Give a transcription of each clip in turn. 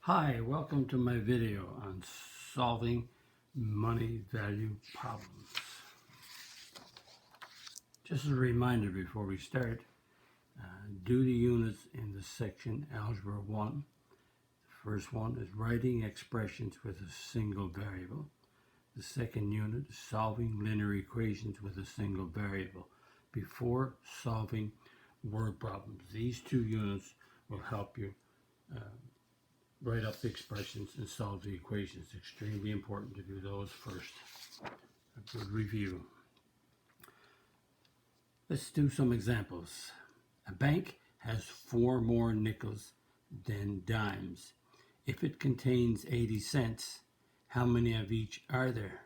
Hi, welcome to my video on solving money value problems. Just as a reminder before we start, do the units in the section Algebra 1. The first one is writing expressions with a single variable. The second unit is solving linear equations with a single variable before solving word problems. These two units will help you write up the expressions and solve the equations. It's extremely important to do those first. A good review. Let's do some examples. A bank has 4 more nickels than dimes. If it contains 80 cents, how many of each are there?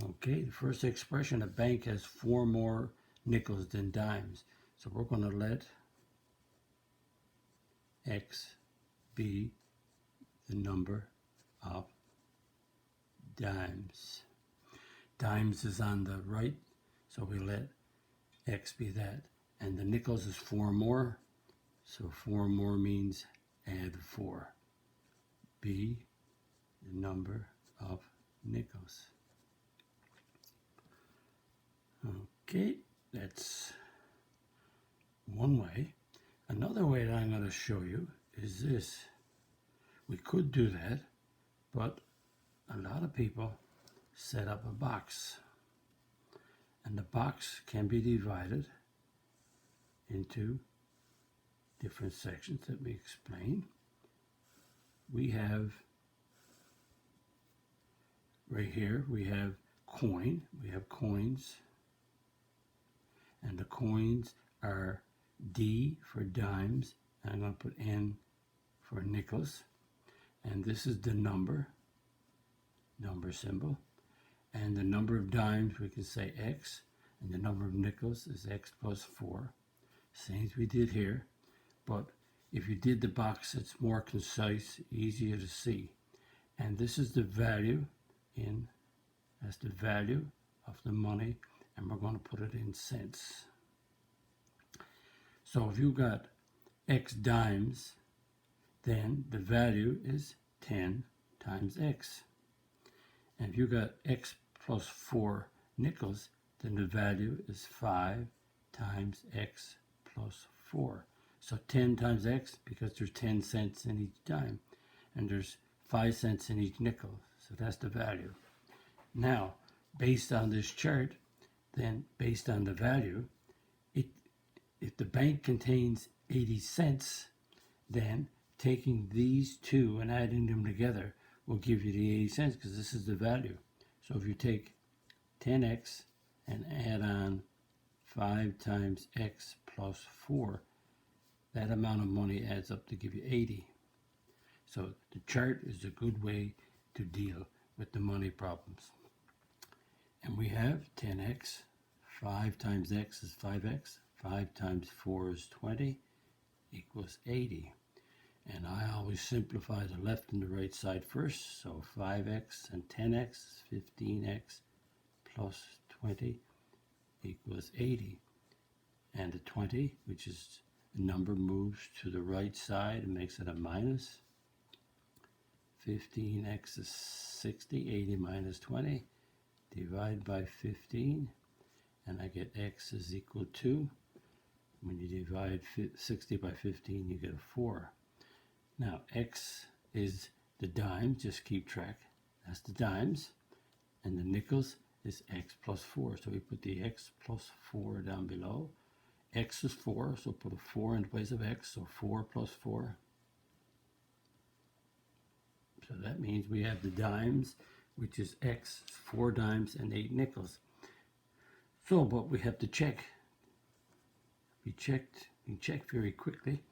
Okay, the first expression, a bank has 4 more nickels than dimes. So we're going to let X be the number of dimes. Dimes is on the right, so we let X be that. And the nickels is 4 more, so 4 more means add 4. B, the number of nickels. Okay, that's one way. Another way that I'm going to show you is this. We could do that, but a lot of people set up a box. And the box can be divided into different sections that we explain. We have, right here, we have coin. We have coins. And the coins are D for dimes. And I'm going to put N for nickels. And this is the number symbol. And the number of dimes, we can say X. And the number of nickels is X plus 4. Same as we did here. But if you did the box, it's more concise, easier to see. And this is the value that's the value of the money. And we're going to put it in cents. So if you got X dimes, then the value is 10 times X. And if you got X plus 4 nickels, then the value is 5 times X plus 4. So 10 times X, because there's 10 cents in each dime, and there's 5 cents in each nickel. So that's the value. Now, based on this chart, then based on the value, if the bank contains 80 cents, then taking these two and adding them together will give you the 80 cents because this is the value. So if you take 10x and add on 5 times x plus 4, that amount of money adds up to give you 80. So the chart is a good way to deal with the money problems. And we have 10x, 5 times x is 5x, 5 times 4 is 20, equals 80. And I always simplify the left and the right side first. So 5x and 10x is 15x plus 20 equals 80. And the 20, which is the number, moves to the right side and makes it a minus. 15x is 60, 80 minus 20. Divide by 15, and I get x is equal to, when you divide 60 by 15, you get a 4. Now, x is the dimes, just keep track. That's the dimes. And the nickels is x plus 4. So we put the x plus 4 down below. X is 4, so put a 4 in place of x, so 4 plus 4. So that means we have the dimes, which is x, 4 dimes, and 8 nickels. So, but we have to check. We check very quickly.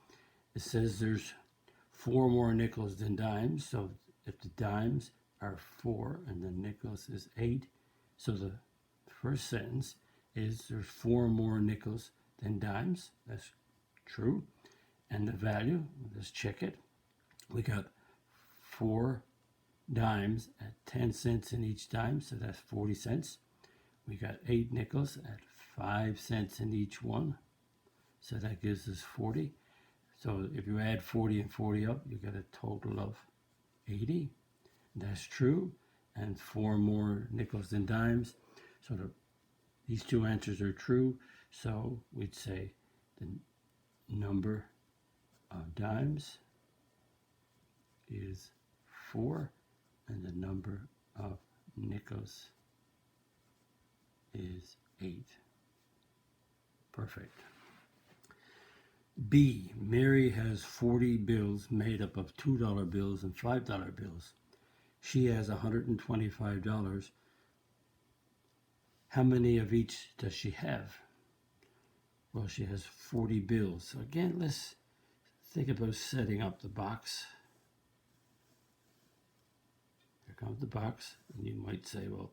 It says there's 4 more nickels than dimes. So if the dimes are 4 and the nickels is 8, so the first sentence is there's 4 more nickels than dimes. That's true. And the value, let's check it. We got 4 dimes at 10 cents in each dime, so that's 40 cents. We got 8 nickels at 5 cents in each one, so that gives us 40. So if you add 40 and 40 up, you get a total of 80. That's true. And 4 more nickels than dimes. So these two answers are true. So we'd say the number of dimes is 4, and the number of nickels is 8. Perfect. B. Mary has 40 bills made up of $2 bills and $5 bills. She has $125. How many of each does she have? Well, she has 40 bills. So again, let's think about setting up the box. Here comes the box, and you might say, well,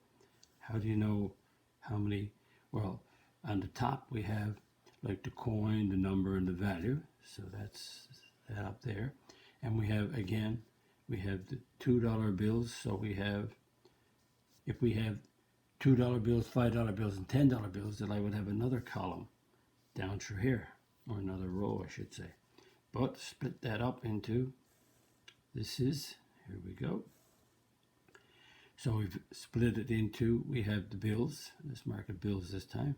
how do you know how many? Well, on the top we have like the coin, the number, and the value. So that's that up there. And we have, again, we have the $2 bills. So we have, if we have $2 bills, $5 bills, and $10 bills, then I would have another column down through here, or another row, I should say. But split that up into, here we go. So we've split it into, we have the bills. Let's mark it bills this time.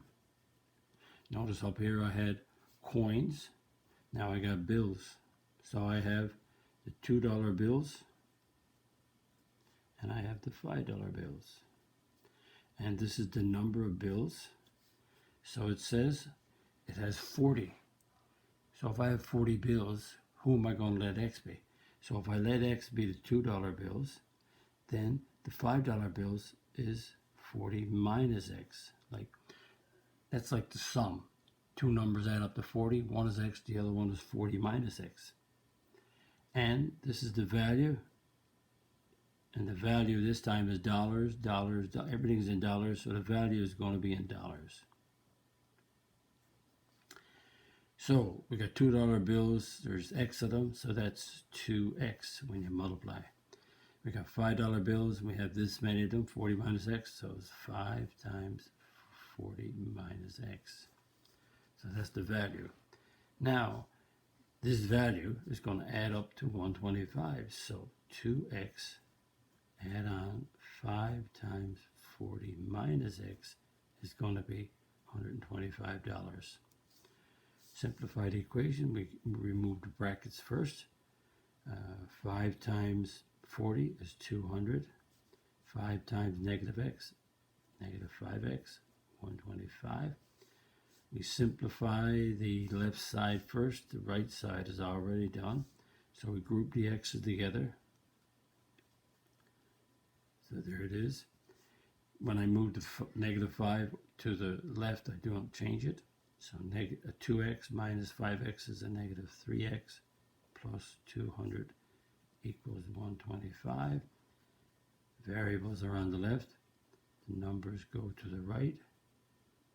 Notice up here I had coins. Now I got bills. So I have the $2 bills, and I have the $5 bills. And this is the number of bills. So it says it has 40. So if I have 40 bills, who am I going to let X be? So if I let X be the $2 bills, then the $5 bills is 40 minus X. That's like the sum. Two numbers add up to 40. One is X, the other one is 40 minus X. And this is the value. And the value this time is dollars. Everything's in dollars, so the value is going to be in dollars. So we got $2 bills. There's X of them, so that's 2X when you multiply. We got $5 bills, and we have this many of them, 40 minus X, so it's 5 times 40 minus X. So that's the value. Now, this value is going to add up to 125. So 2X add on 5 times 40 minus X is going to be $125. Simplified equation, we remove the brackets first. 5 times 40 is 200. 5 times negative X, negative 5X, 125. We simplify the left side first. The right side is already done. So we group the X's together. So there it is. When I move the negative 5 to the left, I don't change it. So 2X minus 5X is a negative 3X plus 200 equals 125. Variables are on the left. The numbers go to the right.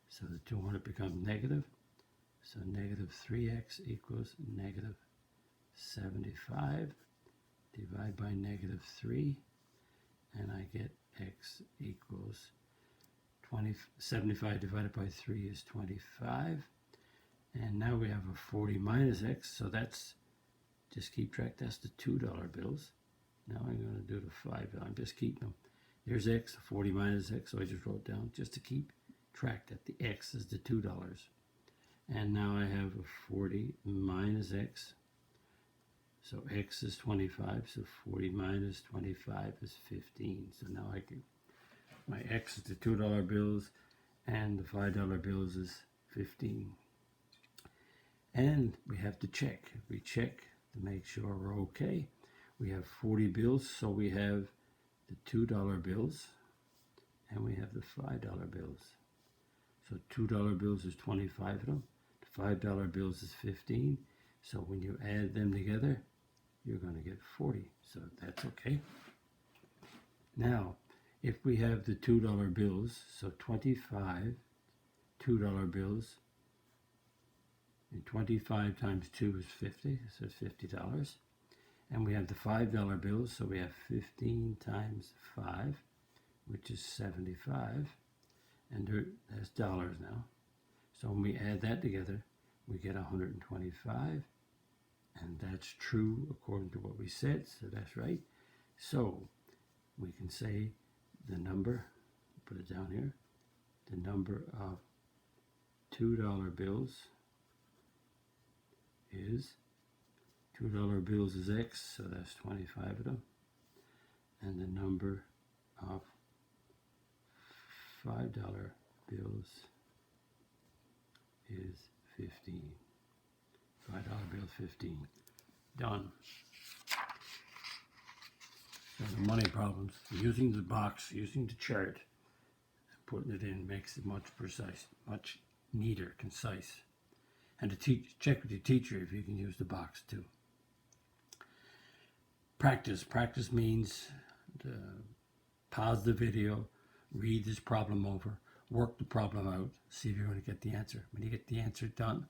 So the 200 becomes negative. So negative 3X equals negative 75. Divide by negative 3. And I get X equals 75 divided by 3 is 25. And now we have a 40 minus X. So that's, just keep track, that's the $2 bills. Now I'm going to do the $5. I'm just keeping them. There's X, 40 minus X. So I just wrote down just to keep track that the X is the $2. And now I have a 40 minus X. So X is 25, so 40 minus 25 is 15. So now I can, my X is the $2 bills, and the $5 bills is 15. And we have to check. We check to make sure we're okay. We have 40 bills, so we have the $2 bills, and we have the $5 bills. So $2 bills is 25 of them. The $5 bills is 15. So when you add them together, you're going to get 40. So that's okay. Now, if we have the $2 bills, so 25 $2 bills, and 25 times 2 is 50, so it's $50. And we have the $5 bills, so we have 15 times 5, which is 75. And that's dollars now. So when we add that together, we get 125. And that's true according to what we said, so that's right. So we can say the number, put it down here, the number of $2 bills is, $2 bills is X, so that's 25 of them. And the number of $5 bills is 15. $5 bill 15. Done. So the money problems, using the box, using the chart, and putting it in makes it much precise, much neater, concise. And to check with your teacher if you can use the box too. Practice. Practice means pause the video, read this problem over, work the problem out, see if you're going to get the answer. When you get the answer done,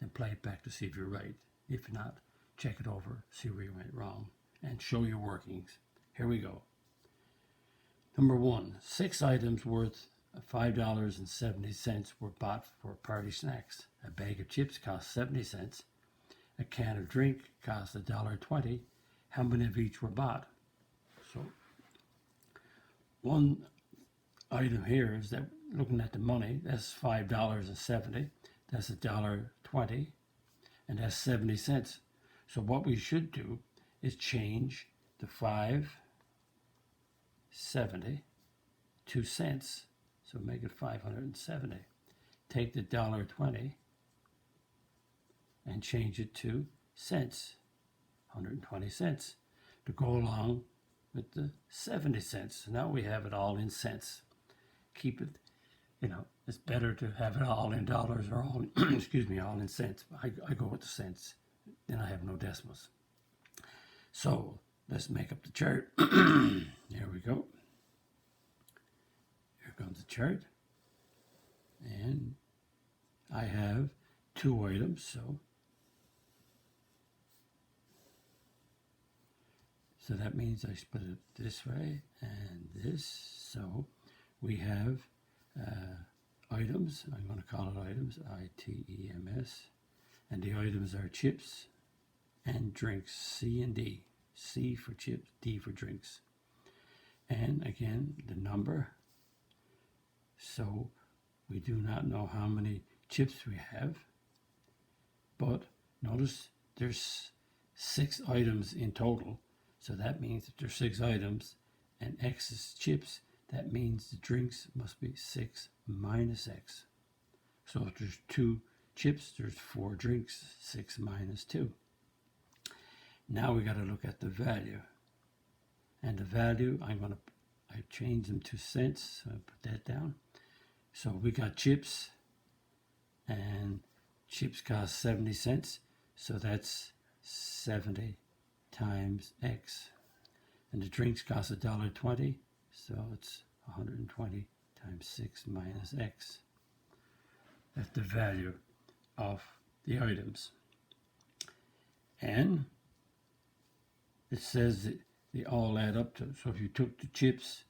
then play it back to see if you're right. If not, check it over, see where you went wrong, and show your workings. Here we go. Number 1, 6 items worth $5.70 were bought for party snacks. A bag of chips cost 70 cents. A can of drink cost $1.20. How many of each were bought? So, one item here is that looking at the money, that's $5.70. That's $1.20, and that's 70 cents. So what we should do is change the $5.70 to cents. So make it 570. Take the $1.20 and change it to cents, 120 cents, to go along with the 70 cents. So now we have it all in cents. Keep it, it's better to have it all in dollars or all, excuse me, all in cents. I go with the cents. Then I have no decimals. So let's make up the chart. Here we go. Here comes the chart. And I have 2 items, so that means I split it this way and this. So we have items. I'm going to call it items, I-T-E-M-S. And the items are chips and drinks, C and D. C for chips, D for drinks. And again, the number. So we do not know how many chips we have. But notice there's 6 items in total. So that means that there's 6 items and X is chips. That means the drinks must be 6 minus X. So if there's 2 chips, there's 4 drinks, 6 minus 2. Now we got to look at the value. And the value, I change them to cents, so I put that down. So we got chips, and chips cost 70 cents. So that's 70 times X. And the drinks cost $1.20. So it's 120 times 6 minus X. That's the value of the items. And it says that they all add up to, so if you took the chips,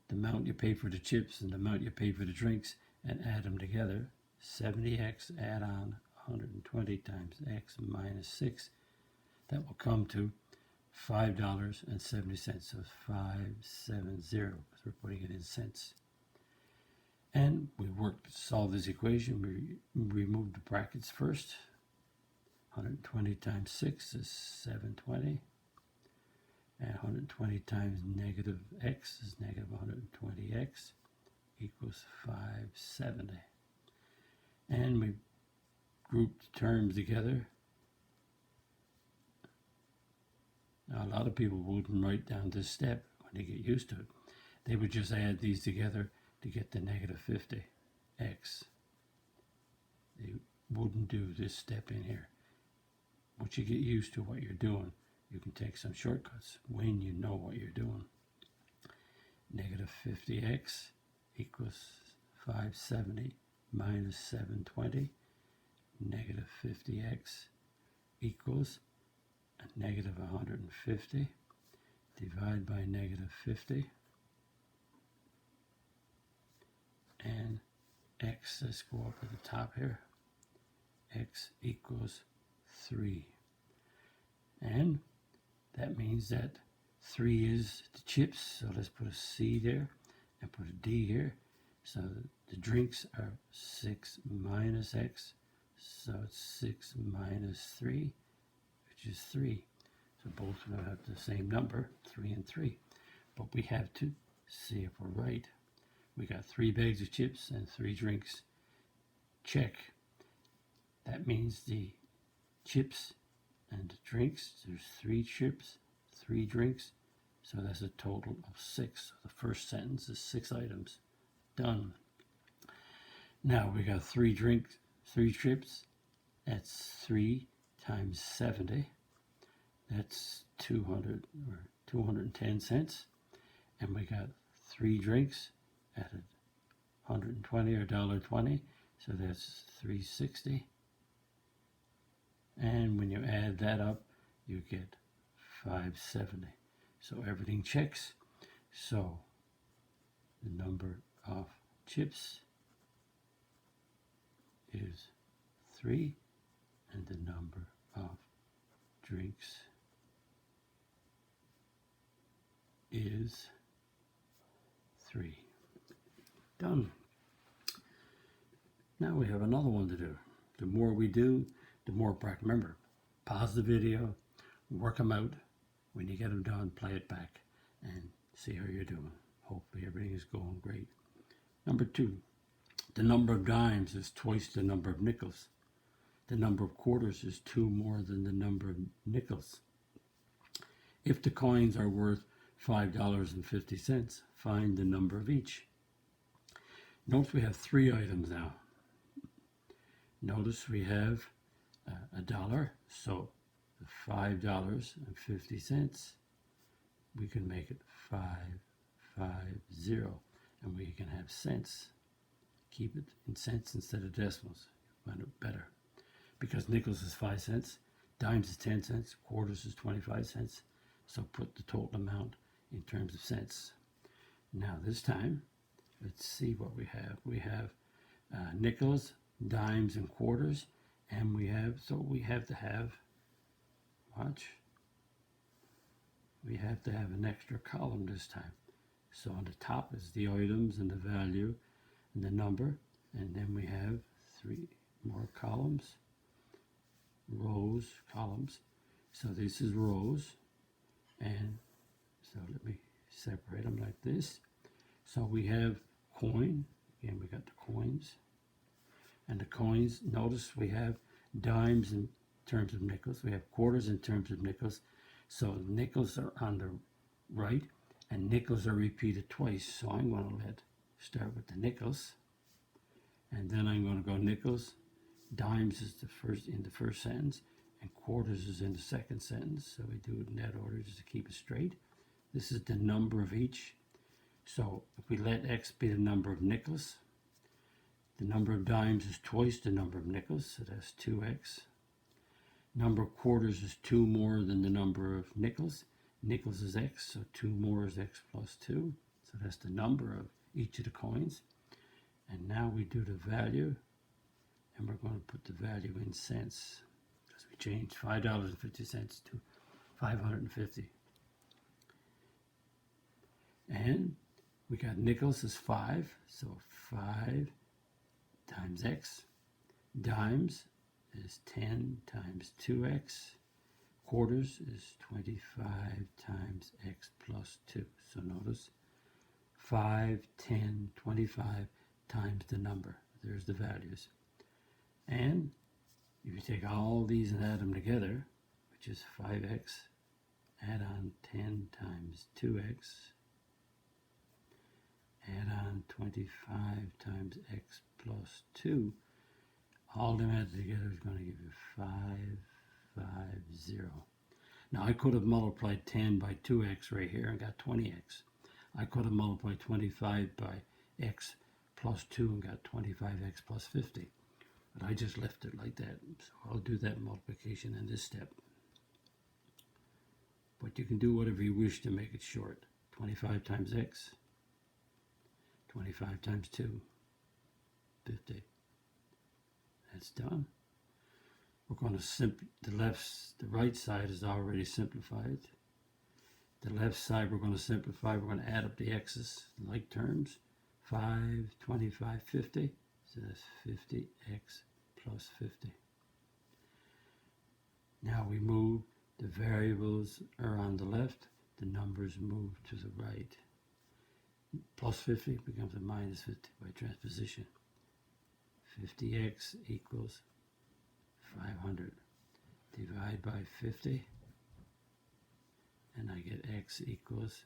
the amount you pay for the chips and the amount you pay for the drinks, and add them together, 70X add on 120 times X minus 6, that will come to $5.70. So 570, because we're putting it in cents. And we solve this equation. We remove the brackets first. 120 times 6 is 720. And 120 times negative X is negative 120X equals 570. And we group the terms together. Now, a lot of people wouldn't write down this step when they get used to it. They would just add these together to get the negative 50x. They wouldn't do this step in here. Once you get used to what you're doing, you can take some shortcuts when you know what you're doing. Negative 50x equals 570 minus 720. Negative 50x equals a negative 150. Divide by negative 50. And x, let's go up at the top here. X equals 3. And that means that 3 is the chips. So let's put a C there and put a D here. So the drinks are 6 minus X. So it's 6 minus 3, which is 3. So both will have the same number, 3 and 3. But we have to see if we're right. We got 3 bags of chips and 3 drinks. Check. That means the chips and the drinks, there's 3 chips, 3 drinks. So that's a total of 6. So the first sentence is 6 items. Done. Now we got 3 drinks, 3 chips. That's 3 times 70. That's 200 or 210 cents. And we got 3 drinks at $120 or $1.20. So that's $3.60. And when you add that up, you get $5.70. So everything checks. So the number of chips is 3, and the number of drinks is 3. Done. Now we have another one to do. The more we do, the more practice. Remember, pause the video, work them out. When you get them done, play it back and see how you're doing. Hopefully everything is going great. Number 2, the number of dimes is twice the number of nickels. The number of quarters is 2 more than the number of nickels. If the coins are worth $5.50, find the number of each. Notice we have 3 items now. Notice we have $1, so $5.50. We can make it 550, and we can have cents. Keep it in cents instead of decimals. You find it better. Because nickels is 5 cents, dimes is 10 cents, quarters is 25 cents. So put the total amount in terms of cents. Now this time, let's see what we have. We have nickels, dimes, and quarters. And we have to have, watch, we have to have an extra column this time. So on the top is the items and the value and the number. And then we have 3 more columns. Rows, columns. So this is rows, and so let me separate them like this. So we have coin, again we got the coins, and the coins, notice we have dimes in terms of nickels, we have quarters in terms of nickels. So nickels are on the right, and nickels are repeated twice. So I'm going to start with the nickels, and then I'm going to go nickels. Dimes is in the first sentence, and quarters is in the second sentence. So we do it in that order just to keep it straight. This is the number of each. So if we let X be the number of nickels, the number of dimes is twice the number of nickels, so that's 2X. Number of quarters is 2 more than the number of nickels. Nickels is X, so 2 more is X plus 2. So that's the number of each of the coins. And now we do the value. And we're going to put the value in cents because we changed $5.50 to 550. And we got nickels is 5, so 5 times X. Dimes is 10 times 2X. Quarters is 25 times X plus 2. So notice 5, 10, 25 times the number. There's the values. And if you take all these and add them together, which is 5X, add on 10 times 2X, add on 25 times X plus 2, all them added together is going to give you 550. Now I could have multiplied 10 by 2X right here and got 20X. I could have multiplied 25 by X plus 2 and got 25X plus 50. But I just left it like that, so I'll do that multiplication in this step. But you can do whatever you wish to make it short. 25 times X, 25 times 2, 50. That's done. we're going to the right side is already simplified. The left side we're going to simplify. We're going to add up the x's, like terms. 5, 25, 50. So that's 50x plus 50. Now we move, the variables are on the left, the numbers move to the right. Plus 50 becomes a minus 50 by transposition. 50x equals 500. Divide by 50, and I get x equals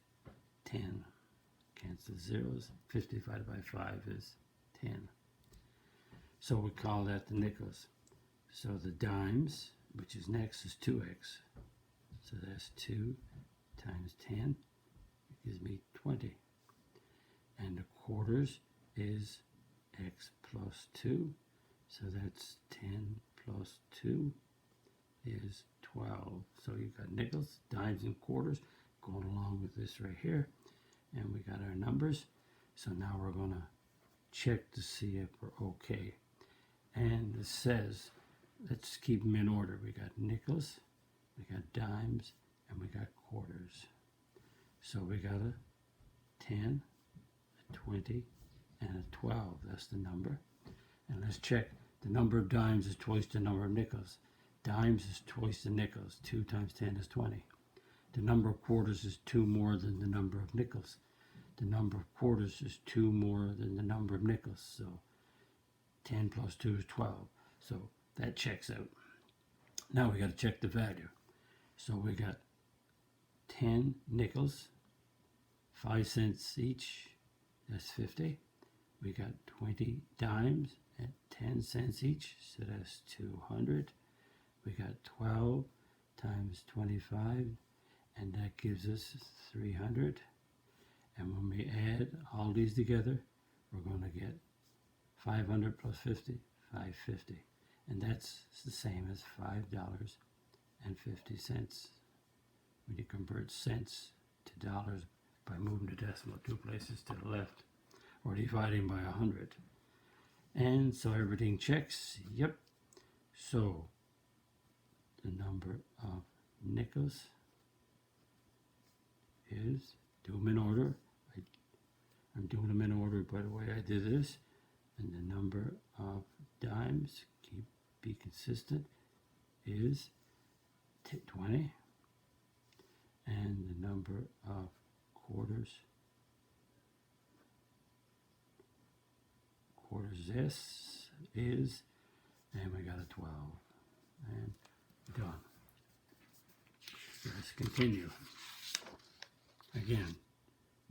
10. Cancel zeros. 50 divided by 5 is 10. So we call that the nickels. So the dimes, which is next, is 2x. So that's 2 times 10. It gives me 20. And the quarters is x plus 2. So that's 10 plus 2 is 12. So you've got nickels, dimes, and quarters going along with this right here. And we got our numbers. So now we're going to check to see if we're okay. And it says, let's keep them in order. We got nickels, we got dimes, and we got quarters. So we got a 10, a 20, and a 12. That's the number. And let's check. The number of dimes is twice the number of nickels. Dimes is twice the nickels. 2 times 10 is 20. The number of quarters is 2 more than the number of nickels. The number of quarters is 2 more than the number of nickels. So 10 plus 2 is 12. So that checks out. Now we got to check the value. So we got 10 nickels, 5 cents each. That's 50. We got 20 dimes at 10 cents each. So that's 200. We got 12 times 25. And that gives us 300. And when we add all these together, we're going to get 500 plus 50, 550. And that's the same as $5.50 when you convert cents to dollars by moving the decimal 2 places to the left or dividing by 100. And so everything checks. Yep. So the number of nickels is, do them in order. I'm doing them in order by the way I did this. And the number of dimes, be consistent, is 20. And the number of quarters this is, and we got a 12. And done. Let's continue. Again,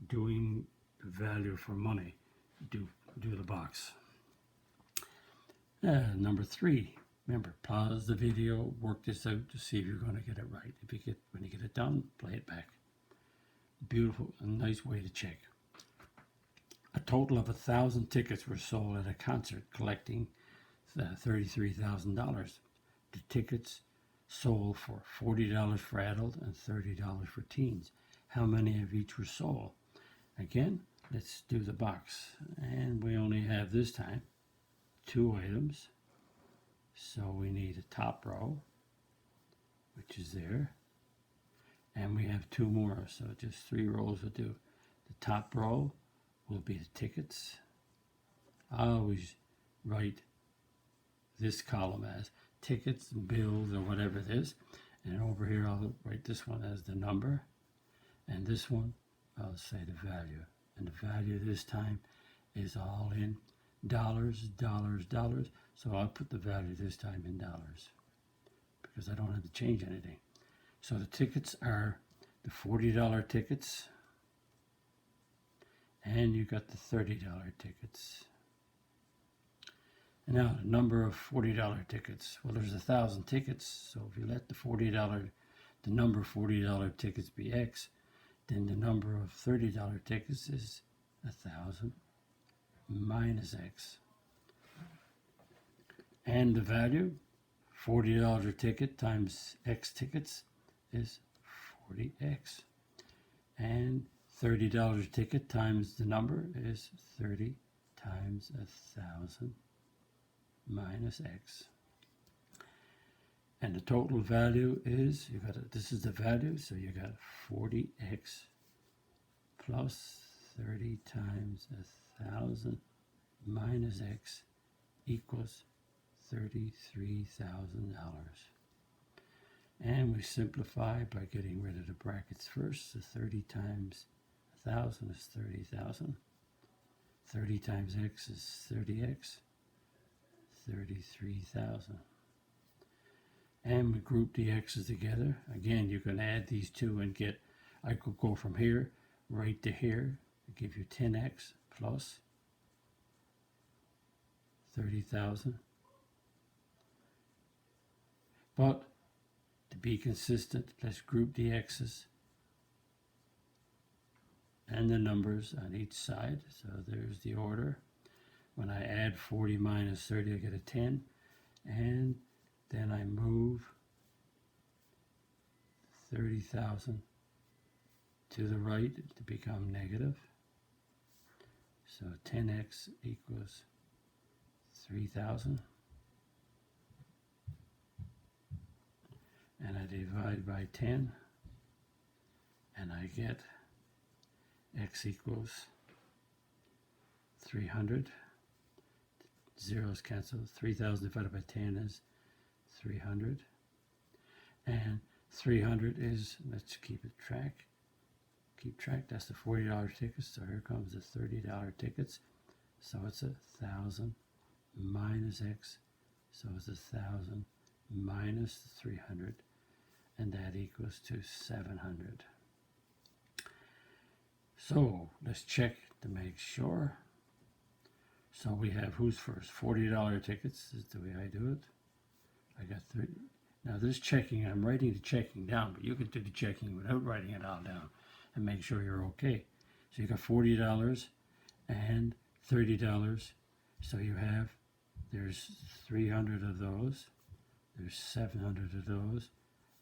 doing the value for money. Do the box. Number 3. Remember, pause the video, work this out to see if you're going to get it right. When you get it done, play it back. Beautiful, a nice way to check. A total of 1,000 tickets were sold at a concert, collecting $33,000. The tickets sold for $40 for adult and $30 for teens. How many of each were sold? Again, let's do the box. And we only have this time 2 items. So we need a top row, which is there. And we have 2 more, so just 3 rows will do. The top row will be the tickets. I always write this column as tickets, bills, or whatever it is. And over here I'll write this one as the number. And this one I'll say the value. And the value this time is all in dollars. So I'll put the value this time in dollars because I don't have to change anything. So the tickets are the $40 tickets, and you got the $30 tickets. And now the number of $40 tickets. Well, there's 1,000 tickets, so if you let the number of $40 tickets be X, then the number of $30 tickets is 1,000 minus X. And the value, $40 a ticket times X tickets is 40X. And $30 a ticket times the number is 30 times 1,000 minus X. And the total value is, this is the value, so you got 40x plus 30 times 1,000 minus x equals $33,000. And we simplify by getting rid of the brackets first. So 30 times 1,000 is 30,000. 30 times x is 30x, 33,000. And we group the x's together. Again, you can add these two and get, I could go from here right to here, give you 10x plus 30,000. But to be consistent, let's group the x's and the numbers on each side. So there's the order. When I add 40 minus 30, I get a 10. And then I move 30,000 to the right to become negative. So 10x equals 3,000. And I divide by 10. And I get x equals 300. Zeros cancel. 3,000 divided by 10 is 300. And 300 is, let's keep it track. Keep track, that's the $40 tickets. So here comes the $30 tickets. So it's 1,000 minus x. So it's 1,000 minus 300. And that equals to 700. So let's check to make sure. So we have who's first? $40 tickets is the way I do it. I got 30. Now this checking, I'm writing the checking down, but you can do the checking without writing it all down and make sure you're okay. So you got $40 and $30. So you have, there's 300 of those, there's 700 of those,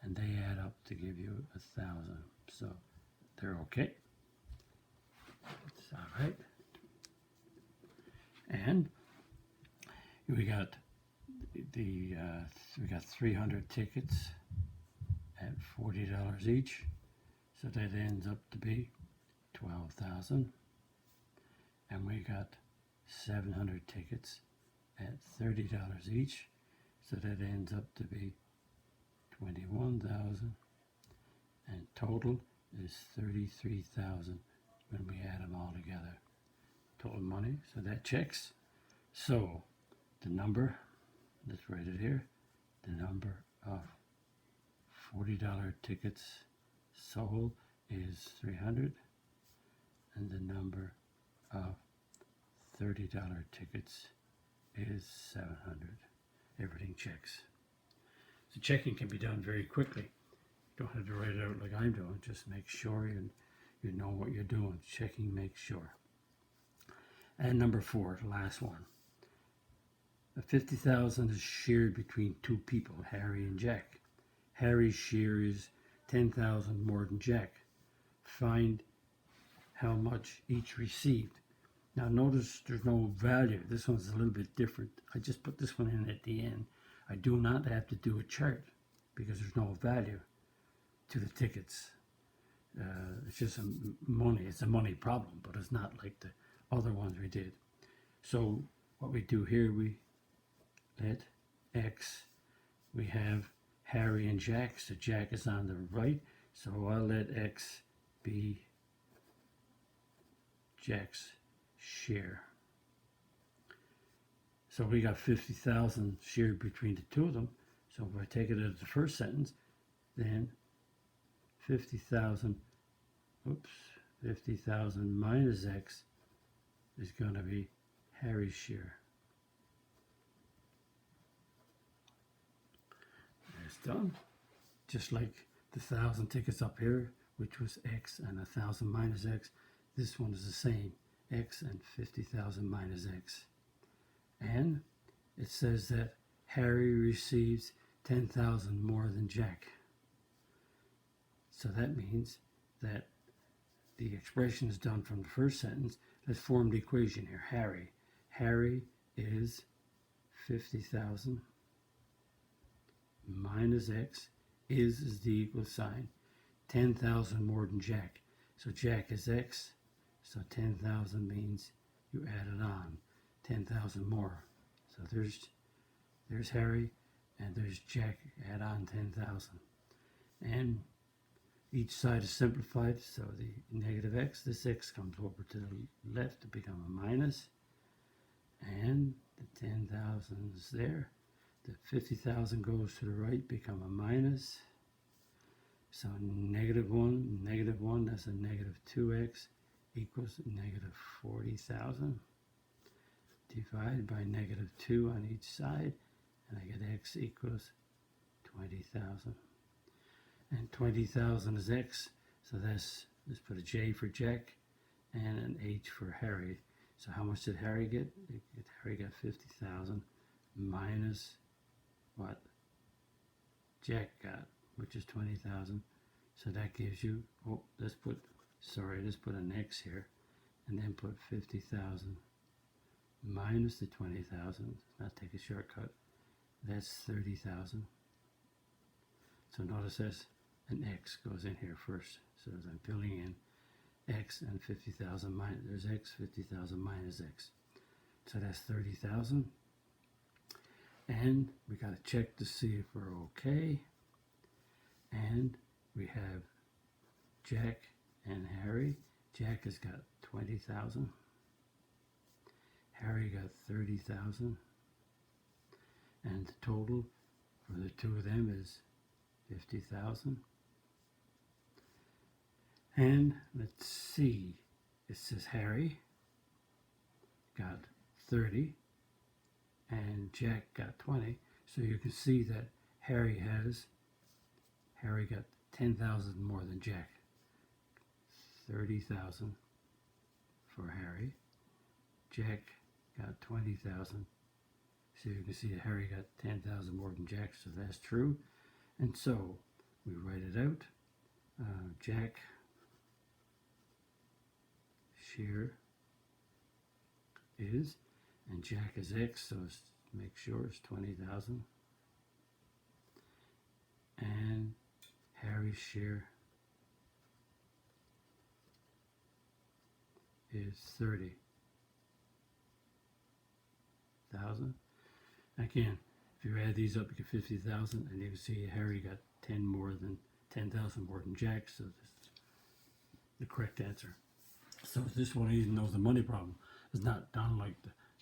and they add up to give you 1,000. So they're okay. It's all right. And we got we got 300 tickets at $40 each, so that ends up to be 12,000. And we got 700 tickets at $30 each, so that ends up to be 21,000. And total is 33,000 when we add them all together. Total money, so that checks. So the number, let's write it here, the number of $40 tickets sold is 300, and the number of $30 tickets is 700. Everything checks. So checking can be done very quickly. You don't have to write it out like I'm doing. Just make sure you know what you're doing. Checking makes sure. And number 4, the last one. The 50,000 is shared between two people, Harry and Jack. Harry's share is 10,000 more than Jack. Find how much each received. Now notice there's no value. This one's a little bit different. I just put this one in at the end. I do not have to do a chart because there's no value to the tickets. It's just money. It's a money problem, but it's not like the other ones we did. So what we do here, we let X, we have Harry and Jack, so Jack is on the right, so I'll let X be Jack's share. So we got 50,000 shared between the two of them, so if I take it as the first sentence, then 50,000 minus X is going to be Harry's share. It's done. Just like the 1,000 tickets up here, which was X, and 1,000 minus X, this one is the same, X and 50,000 minus X. And it says that Harry receives 10,000 more than Jack. So that means that the expression is done from the first sentence. Let's form the equation here. Harry is 50,000 minus x is the equal sign. 10,000 more than Jack. So Jack is x, so 10,000 means you add it on. 10,000 more. So there's Harry, and there's Jack, add on 10,000. And each side is simplified, so the negative x, this x comes over to the left to become a minus. And the 10,000 is there. The 50,000 goes to the right, become a minus. So negative 1, that's a negative 2x equals negative 40,000. Divide by negative 2 on each side, and I get x equals 20,000. And 20,000 is x, so let's put a J for Jack and an H for Harry. So how much did Harry get? Harry got 50,000 minus what Jack got, which is 20,000. So that gives you, let's put an X here, and then put 50,000 minus the 20,000. Not take a shortcut. That's 30,000. So notice this, an X goes in here first. So as I'm filling in X and 50,000 minus, there's X, 50,000 minus X. So that's 30,000. And we got to check to see if we're okay. And we have Jack and Harry. Jack has got 20,000. Harry got 30,000. And the total for the two of them is 50,000. And let's see, it says Harry got 30 and Jack got 20. So you can see that Harry got 10,000 more than Jack. 30,000 for Harry. Jack got 20,000. So you can see that Harry got 10,000 more than Jack, so that's true. And so we write it out. Jack share is, and Jack is X, so make sure it's 20,000. And Harry's share is 30,000. Again, if you add these up, you get 50,000, and you can see Harry got 10,000 more than Jack, so that's the correct answer. So this one even knows the money problem. It's not done like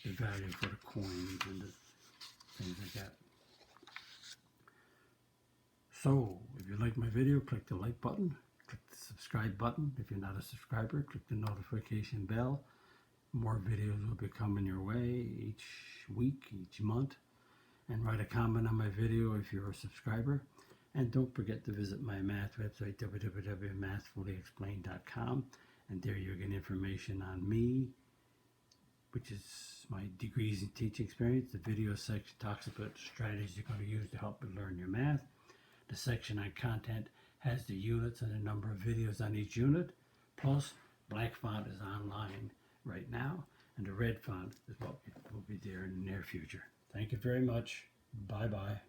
the value for the coins and the things like that. So if you like my video, click the like button, click the subscribe button. If you're not a subscriber, click the notification bell. More videos will be coming your way each week, each month. And write a comment on my video if you're a subscriber. And don't forget to visit my math website, www.mathfullyexplained.com. And there you'll get information on me, which is my degrees in teaching experience. The video section talks about the strategies you're going to use to help you learn your math. The section on content has the units and the number of videos on each unit. Plus, black font is online right now, and the red font is what will be there in the near future. Thank you very much. Bye-bye.